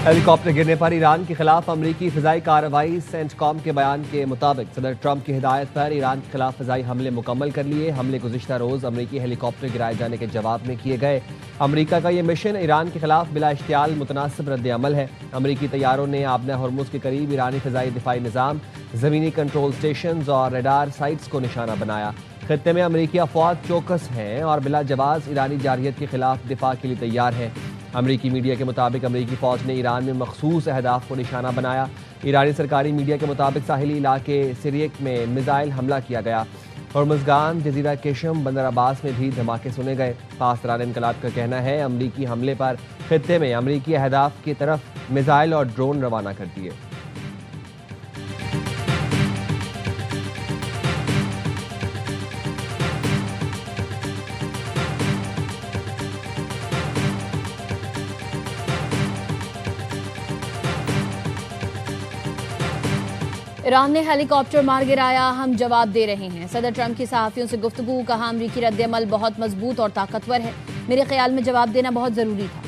Helicopter गिरने पर Iran के खिलाफ अमरीकी फिजाई कार्रवाई। सेंटकॉम के बयान के मुताबिक सदर ट्रंप की हिदायत पर ईरान के खिलाफ फिजाई हमले मुकम्मल कर लिए। हमले गुज़िश्ता रोज अमरीकी हेलीकॉप्टर गिराए जाने के जवाब में किए गए। अमरीका का यह मिशन ईरान के खिलाफ बिला इश्तियाल मुतनासिब रद्द अमल है। अमरीकी तैयारों ने आबना हरमुज के करीब ईरानी फिजाई दिफाई निज़ाम, ज़मीनी कंट्रोल स्टेशन और रेडार साइट्स को निशाना बनाया। खत्ते में अमरीकी अफवाज चौकस हैं और बिला जवाब ईरानी जारहियत के खिलाफ दिफा के लिए तैयार हैं। अमरीकी मीडिया के मुताबिक अमरीकी फ़ौज ने ईरान में मखसूस अहदाफ को निशाना बनाया। ईरानी सरकारी मीडिया के मुताबिक साहिली इलाके सिरियक में मिसाइल हमला किया गया। हर्मुज़गान, जजीरा केशम, बंदर अब्बास में भी धमाके सुने गए। पासदारान इनकलाब का कहना है अमरीकी हमले पर खत्ते में अमरीकी अहदाफ की तरफ मिसाइल और ड्रोन रवाना कर दिए। ईरान ने हेलीकॉप्टर मार गिराया, हम जवाब दे रहे हैं। सदर ट्रंप की सहाफ़ियों से गुफ्तगू, कहा अमरीकी रद्द-ए-अमल बहुत मजबूत और ताकतवर है। मेरे ख्याल में जवाब देना बहुत ज़रूरी था।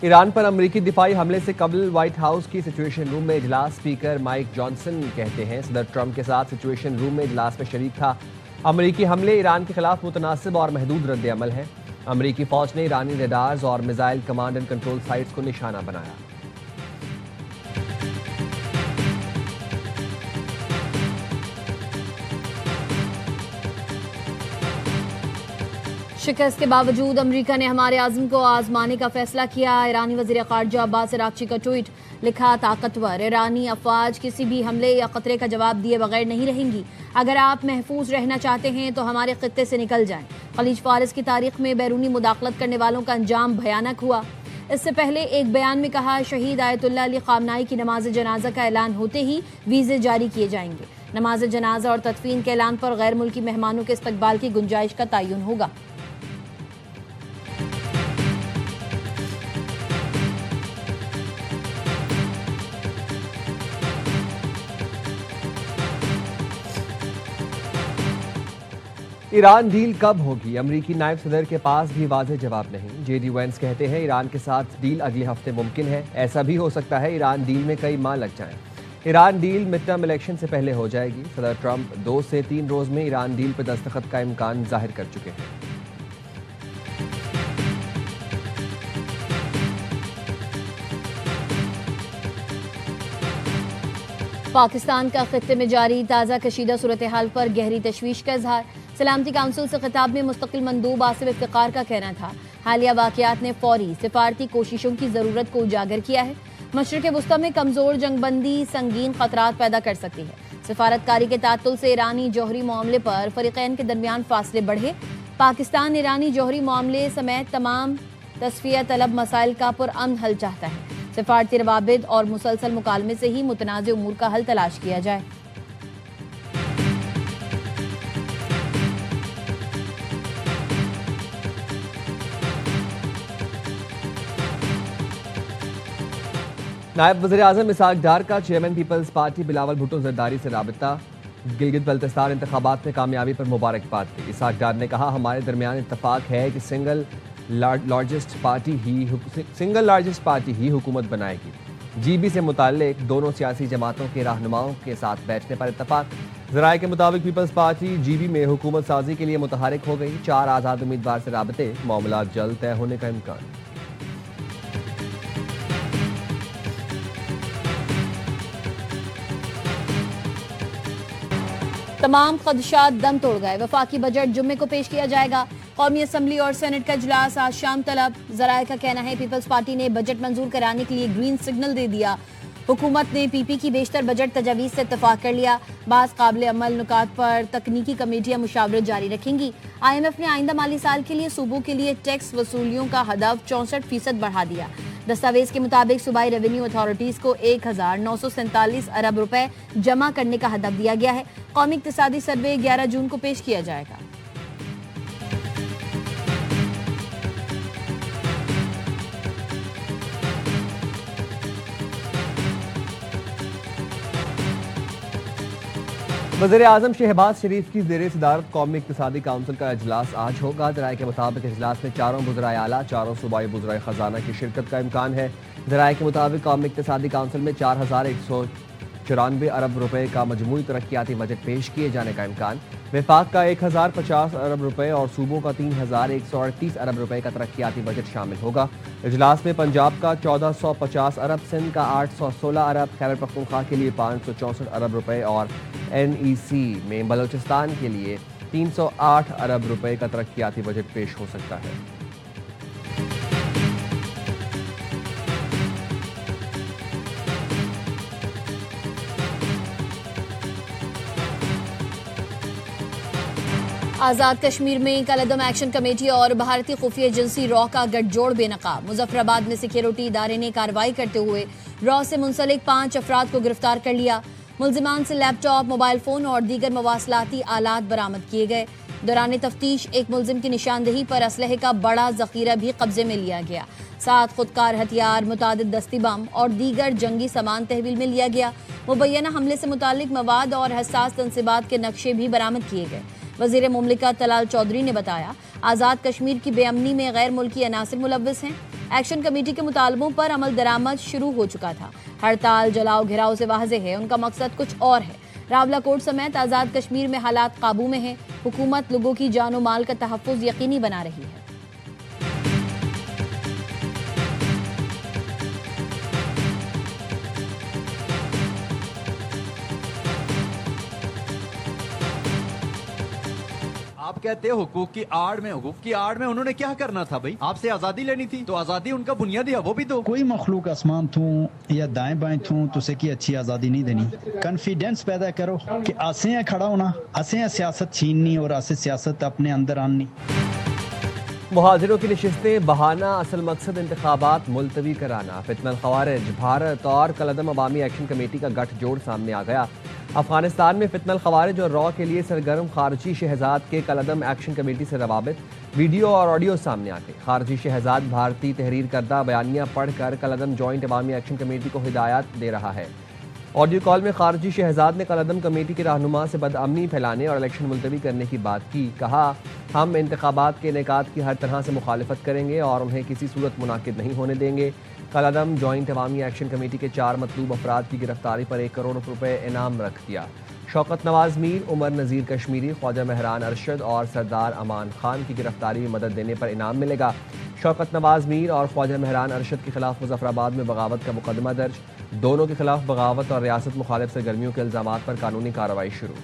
ईरान पर अमरीकी दिफाई हमले से कबल व्हाइट हाउस की सिचुएशन रूम में इजलास स्पीकर माइक जॉनसन कहते हैं सदर ट्रंप के साथ सिचुएशन रूम में इजलास में शरीक था। अमरीकी हमले ईरान के खिलाफ मुतनासिब और महदूद रद्द अमल है। अमरीकी फौज ने ईरानी रेडार्स और missile command and control sites को निशाना बनाया। शिकस्त के बावजूद अमेरिका ने हमारे आज़म को आजमाने का फैसला किया। ईरानी वज़ीर ख़ारजा अब्बास अराग़ची का ट्वीट, लिखा ताकतवर, ईरानी अफवाज किसी भी हमले या खतरे का जवाब दिए बगैर नहीं रहेंगी। अगर आप महफूज रहना चाहते हैं तो हमारे खत्ते से निकल जाएं। खलीज फारिस की तारीख में बैरूनी मुदाखलत करने वालों का अंजाम भयानक हुआ। इससे पहले एक बयान में कहा, शहीद आयतुल्लाह अली ख़ामनाई की नमाज जनाजा का ऐलान होते ही वीज़े जारी किए जाएंगे। नमाज जनाजा और तदफीन के ऐलान पर गैर मुल्की मेहमानों के इस्तकबाल की गुंजाइश का तयन होगा। ईरान डील कब होगी? अमरीकी नायब सदर के पास भी वाज़ेह जवाब नहीं। जेडी वेंस कहते हैं ईरान के साथ डील अगले हफ्ते मुमकिन है। ऐसा भी हो सकता है ईरान डील में कई माह लग जाएं। Iran deal mid term election से पहले हो जाएगी। सदर ट्रंप 2 से 3 रोज में ईरान डील पर दस्तखत का इम्कान जाहिर कर चुके हैं। पाकिस्तान का खित्ते में जारी ताज़ा कशीदा सूरत हाल पर गहरी तशवीश का इजहार। सलामती काउंसिल से खिताब में मुस्तकिल मंदूब आसिफ इफ्तिकार का कहना था, हालिया वाक़यात ने फौरी सिफारती कोशिशों की ज़रूरत को उजागर किया है। मशरिक़ वुस्ता में कमज़ोर जंगबंदी संगीन खतरात पैदा कर सकती है। सिफारतकारी के तातुल से ईरानी जौहरी मामले पर फ़रीक़ैन के दरमियान फासले बढ़े। पाकिस्तान ईरानी जौहरी मामले समेत तमाम तस्फिया तलब मसाइल का पुरअमन हल चाहता है। सिफारती रवाबित और मुसलसल मुकालमे से ही मुतनाज़ उमूर का हल तलाश किया जाए। नायब वज़ीर आज़म इसहाक डार का chairman Peoples Party Bilawal Bhutto Zardari से राबिता। गिलगित बल्तिस्तान इंतखाबात में कामयाबी पर मुबारकबाद दी। इसहाक डार ने कहा, हमारे दरमियान इत्तफाक है कि सिंगल लार्जेस्ट पार्टी ही हुकूमत बनाएगी। जीबी से मुताल्लिक दोनों सियासी जमातों के रहनुमाओं के साथ बैठने पर इत्तफाक। ज़राए के मुताबिक पीपल्स पार्टी जीबी में हुकूमत साजी के लिए मुतहरिक हो गई। 4 आज़ाद उम्मीदवार से राबते, मामला जल्द तय होने का इम्कान। तमाम खदशात दम तोड़ गए। वफाकी बजट जुम्मे को पेश किया जाएगा। कौमी असम्बली और सेनेट का इजलास आज शाम तलब। ज़राए का कहना है पीपल्स पार्टी ने बजट मंजूर कराने के लिए ग्रीन सिग्नल दे दिया। हुकूमत ने पीपी की बेशतर बजट तजावीज़ से इत्तफाक कर लिया। बाज़ काबिल अमल नुकात पर तकनीकी कमेटियां मुशावरत जारी रखेंगी। IMF ने आइंदा माली साल के लिए सूबों के लिए टैक्स वसूलियों का हदफ 64% बढ़ा दिया। दस्तावेज के मुताबिक सूबाई रेवेन्यू अथॉरिटीज को 1947 अरब रुपए जमा करने का हदफ दिया गया है। कौमी इक्तिसादी सर्वे 11 जून को पेश किया जाएगा। वज़ीर आज़म शहबाज शरीफ की ज़ेर सदारत कौमी इक़्तिसादी काउंसिल का इजलास आज होगा। ज़राए के मुताबिक इजलास में चारों वज़राए आला, चारों सूबाई वज़राए ख़जाना की शिरकत का इम्कान है। ज़राए के मुताबिक कौमी इक़्तिसादी काउंसिल में 4194 अरब रुपए का मजमूई तरक्याती बजट पेश किए जाने का इम्कान, वफाक का 1050 अरब रुपए और सूबों का 3138 अरब रुपए का तरक्याती बजट शामिल होगा। इजलास में पंजाब का 1450 अरब, सिंध का 816 अरब, खैबर पख्तूनख्वा के लिए 564 अरब रुपए और NEC में बलोचिस्तान के लिए 308 अरब रुपए का तरक्याती बजट पेश हो सकता है। आज़ाद कश्मीर में कलदम एक्शन कमेटी और भारतीय खुफिया एजेंसी रॉ का गठजोड़ बेनकाब। मुजफ्फराबाद में सिक्योरिटी इदारे ने कार्रवाई करते हुए रॉ से मुंसलिक 5 अफराद को गिरफ्तार कर लिया। मुलजिमान से लैपटॉप, मोबाइल फोन और दीगर मवासलाती आलात बरामद किए गए। दौरान तफ्तीश एक मुलजिम की निशानदेही पर असलहे का बड़ा जखीरा भी कब्जे में लिया गया। 7 खुदकार हथियार, मुतादिद दस्ती बम और दीगर जंगी सामान तहवील में लिया गया। मुबैना हमले से मुतालिक मवाद और हसास तनसीबात के नक्शे भी बरामद किए गए। वजीर मुमलिकत तलाल चौधरी ने बताया, आज़ाद कश्मीर की बेअमनी में गैर मुल्की अनासिर मुलव्वस हैं। एक्शन कमेटी के मुतालबों पर अमल दरामद शुरू हो चुका था। हड़ताल, जलाओ घिराव से वाज़ेह है उनका मकसद कुछ और है। रावलाकोट समेत आज़ाद कश्मीर में हालात काबू में हैं। हुकूमत लोगों की जानो माल का तहफ़्फ़ुज़ यकीनी बना रही है। आप कहते हैं हुकूक की आड़ में उन्होंने क्या करना था भाई? आपसे आजादी लेनी थी, तो आजादी उनका बुनियादी है, वो भी दो। कोई मखलूक आसमान थू या दाएं बाएं थू तो उसे की अच्छी आजादी नहीं देनी। कॉन्फिडेंस पैदा करो कि असें खड़ा होना, असें सियासत छीननी और असें सियासत अपने अंदर आनी। मुहाजिरों की नशिस्तें बहाना, असल मकसद इंतखाबात मुलतवी कराना। फितनल खवारिज, भारत और कलदम अवामी एक्शन कमेटी का गठजोड़ सामने आ गया। अफगानिस्तान में फितनल खवारिज और रॉ के लिए सरगर्म खारजी शहजाद के कलदम एक्शन कमेटी से रवाबित, वीडियो और ऑडियो सामने आ गए। खारजी शहजाद भारतीय तहरीर करदा बयानिया पढ़कर कलदम जॉइंट अवामी एक्शन कमेटी को हिदायत दे रहा है। ऑडियो कॉल में खारजी शहजाद ने कलदम कमेटी के रहनुमा से बदअमनी फैलाने और इलेक्शन मुलतवी करने की बात की। कहा, हम इंतखाबात के इनेकाद की हर तरह से मुखालिफत करेंगे और उन्हें किसी सूरत मुनाकिद नहीं होने देंगे। कलदम जॉइंट अवामी एक्शन कमेटी के 4 मतलूब अफराद की गिरफ्तारी पर 1 करोड़ रुपए इनाम रख दिया। शौकत नवाज मीर, उमर नज़ीर कश्मीरी, ख्वाजा महरान अरशद और सरदार अमान खान की गिरफ्तारी में मदद देने पर इनाम मिलेगा। शौकत नवाज मीर और ख्वाजा महरान अरशद के खिलाफ मुजफ्फराबाद में बगावत का मुकदमा दर्ज। दोनों के खिलाफ बगावत और रियासत मुखालिफ सरगर्मियों के इल्जामात पर कानूनी कार्रवाई शुरू।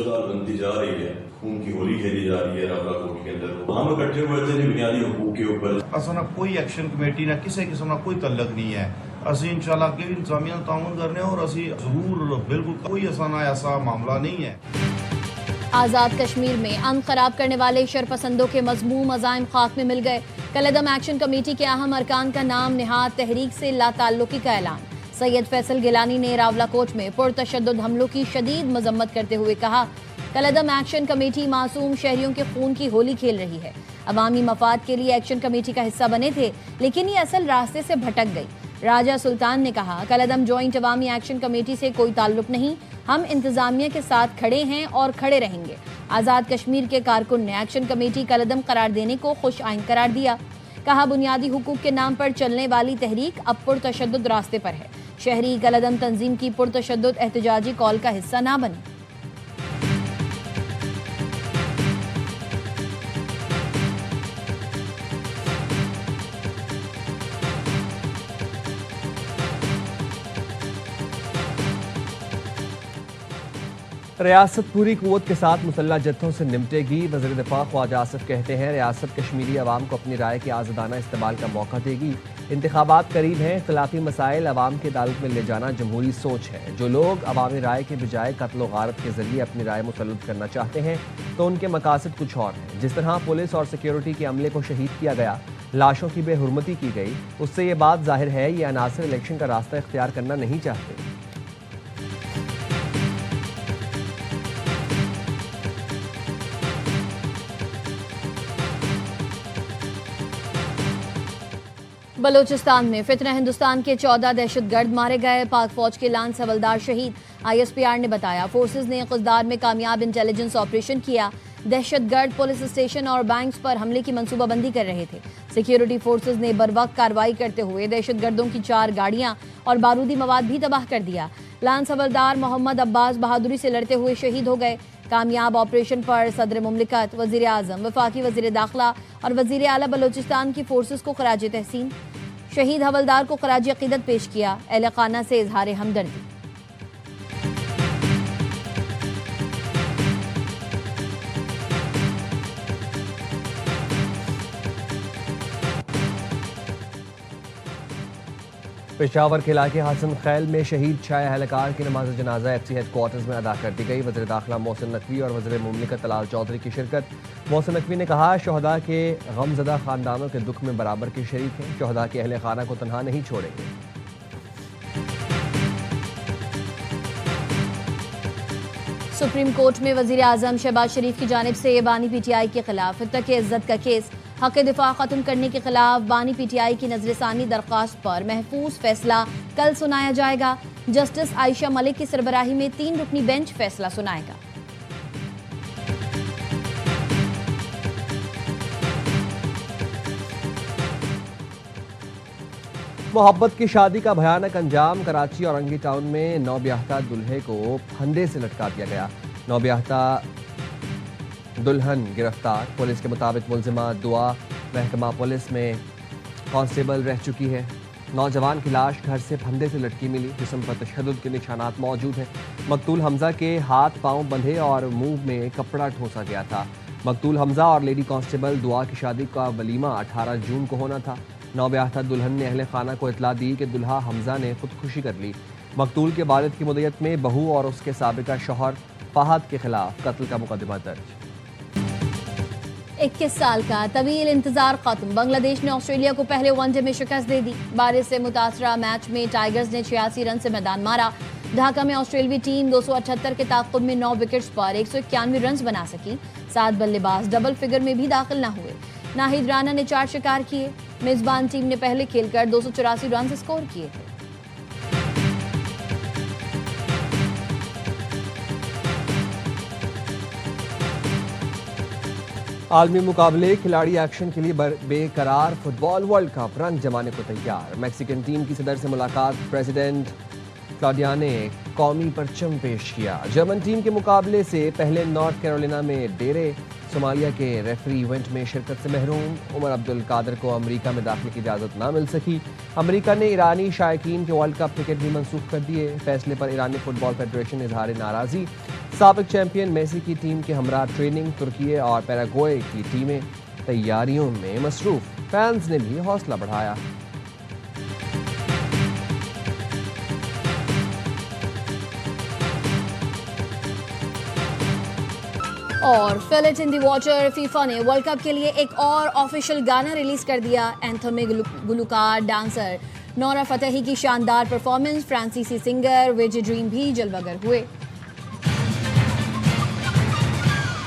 बनती जा रही है, खून की होली खेली जा रही है रावलाकोट के अंदर। हम इकट्ठे हुए थे बुनियादी हुकूक के ऊपर। असना कोई एक्शन कमेटी ना किसी किस्म का कोई तल्लक नहीं है। असी इंशाल्लाह के इंतजामिया ताउन करने और असी जरूर बिल्कुल कोई असना ऐसा मामला नहीं है। आज़ाद कश्मीर में अमन खराब करने वाले शरपसंदों के मजमूम अज़ाइम खाक में मिल गए। कलदम एक्शन कमेटी के अहम अरकान का नाम निहाद तहरीक से लाताल्लुकी का ऐलान। सैयद फैसल गिलानी ने रावलाकोट में पुरतशद्दुद हमलों की शदीद मजम्मत करते हुए कहा, कलदम एक्शन कमेटी मासूम शहरियों के खून की होली खेल रही है। अवामी मफाद के लिए एक्शन कमेटी का हिस्सा बने थे, लेकिन ये असल रास्ते से भटक गई। राजा सुल्तान ने कहा, कलदम जॉइंट अवामी एक्शन कमेटी से कोई ताल्लुक नहीं, हम इंतजामिया के साथ खड़े हैं और खड़े रहेंगे। आज़ाद कश्मीर के कारकुन ने एक्शन कमेटी कलदम करार देने को खुश आइन करार दिया। कहा, बुनियादी हुकूक के नाम पर चलने वाली तहरीक अब पुरतशद्दुद रास्ते पर है। शहरी कलदम तंजीम की पुरतशद्दुद एहतजाजी कॉल का हिस्सा ना बने। रियासत पूरी कुव्वत के साथ मुसल्लह जत्थों से निपटेगी। वज़ीर दिफा ख्वाजा आसिफ कहते हैं, रियासत कश्मीरी अवाम को अपनी राय के आज़ादाना इस्तेमाल का मौका देगी। इंतखाबात करीब हैं, इख्तिलाफी मसाइल अवाम के ताल्लुक में ले जाना जमहूरी सोच है। जो लोग अवामी राय के बजाय कत्ल व गारत के जरिए अपनी राय मुसल्लत करना चाहते हैं तो उनके मकासद कुछ और हैं। जिस तरह पुलिस और सिक्योरिटी के अमले को शहीद किया गया, लाशों की बेहुरमती की गई, उससे ये बात जाहिर है ये अनासर इलेक्शन का रास्ता इख्तियार करना नहीं चाहते। बलूचिस्तान में फितना हिंदुस्तान के 14 दहशतगर्द मारे गए, पाक फौज के लांस हवलदार शहीद। ISPR ने बताया फोर्सेज ने क़ज़दार में कामयाब इंटेलिजेंस ऑपरेशन किया। दहशतगर्द पुलिस स्टेशन और बैंक्स पर हमले की मंसूबाबंदी कर रहे थे। सिक्योरिटी फोर्सेज ने बरवक्त कार्रवाई करते हुए दहशतगर्दों की 4 गाड़ियां और बारूदी मवाद भी तबाह कर दिया। लांस हवलदार मोहम्मद अब्बास बहादुरी से लड़ते हुए शहीद हो गए। कामयाब ऑपरेशन पर सदर मुमलिकत, वजीर आजम, वफाकी वजीर दाखिला और वजीर आला बलूचिस्तान की फोर्सेज को खराज तहसीन। शहीद हवलदार को खराज अकीदत पेश किया। अहले खाना से इजहार हमदर्दी। पेशावर के इलाके हसन खैल में शहीद 6 अहलकार की नमाज जनाजा FC हेडक्वार्टर्स में अदा कर दी गई। वज़ीर दाखिला मोहसिन नकवी और वज़ीर मुमलिकत तलाल चौधरी की शिरकत। मोहसिन नकवी ने कहा शहदा के गमज़दा खानदानों के दुख में बराबर के शरीक हैं, शहदा के अहले खाना को तनहा नहीं छोड़ेंगे। सुप्रीम कोर्ट में वजीर आजम शहबाज शरीफ की जानिब से बानी PTI के खिलाफ तक इज्जत का केस हक दिफा खत्म करने के खिलाफ बानी PTI की नजरसानी दरख्वास्त पर महफूज फैसला कल सुनाया जाएगा। जस्टिस आयशा मलिक की सरबराही में 3 रुकनी बेंच फैसला सुनाएगा। मोहब्बत की शादी का भयानक अंजाम। कराची औरंगी टाउन में नौब्याहता दुल्हे को फंदे से लटका दिया गया। नौब्याहता दुल्हन गिरफ्तार। पुलिस के मुताबिक मुलजिमा दुआ महकमा पुलिस में कांस्टेबल रह चुकी है। नौजवान की लाश घर से फंदे से लटकी मिली, जिस्म पर तशद्दुद के निशानात मौजूद हैं। मकतूल हमजा के हाथ पांव बंधे और मुंह में कपड़ा ठोसा गया था। मकतूल हमजा और लेडी कांस्टेबल दुआ की शादी का वलीमा 18 जून को होना था। नौब्याहता दुल्हन ने अहले खाना को इतला दी कि दुल्हा हमजा ने खुदकुशी कर ली। मकतूल के वालिद की मुद्दत में बहू और उसके साबिका शौहर फहद के खिलाफ कत्ल का मुकदमा दर्ज। 21 साल का तवील इंतजार खत्म। बांग्लादेश ने ऑस्ट्रेलिया को पहले वनडे में शिकस्त दे दी। बारिश से मुतासरा मैच में टाइगर्स ने 86 रन से मैदान मारा। ढाका में ऑस्ट्रेलियाई टीम 278 के ताक़ुब में 9 विकेट्स पर 191 रन बना सकी। 7 बल्लेबाज डबल फिगर में भी दाखिल न हुए। नाहिद राना ने 4 शिकार किए। मेजबान टीम ने पहले खेलकर 284 रन स्कोर किए थे। आलमी मुकाबले खिलाड़ी एक्शन के लिए बेकरार। फुटबॉल वर्ल्ड कप रंग जमाने को तैयार। मैक्सिकन टीम की सदर से मुलाकात। प्रेसिडेंट क्लॉडिया ने कौमी परचम पेश किया। जर्मन टीम के मुकाबले से पहले नॉर्थ कैरोलिना में डेरे। सोमालिया के रेफरी इवेंट में शिरकत से महरूम। उमर अब्दुल कादिर को अमेरिका में दाखिले की इजाज़त ना मिल सकी। अमेरिका ने ईरानी शायकीन के वर्ल्ड कप टिकट भी मनसूख कर दिए। फैसले पर ईरानी फुटबॉल फेडरेशन ने इजहार नाराज़गी। साबिक चैंपियन मेसी की टीम के हमरा ट्रेनिंग। तुर्की और पैराग्वे की टीमें तैयारियों में मसरूफ। फैंस ने भी हौसला बढ़ाया। और fill it in the water. FIFA ने वर्ल्ड कप के लिए एक और ऑफिशियल गाना रिलीज कर दिया। एंथम में गुलकार डांसर नौरा फतेही की शानदार परफॉर्मेंस। फ्रांसीसी सिंगर विजय ड्रीम भी जलवागर हुए।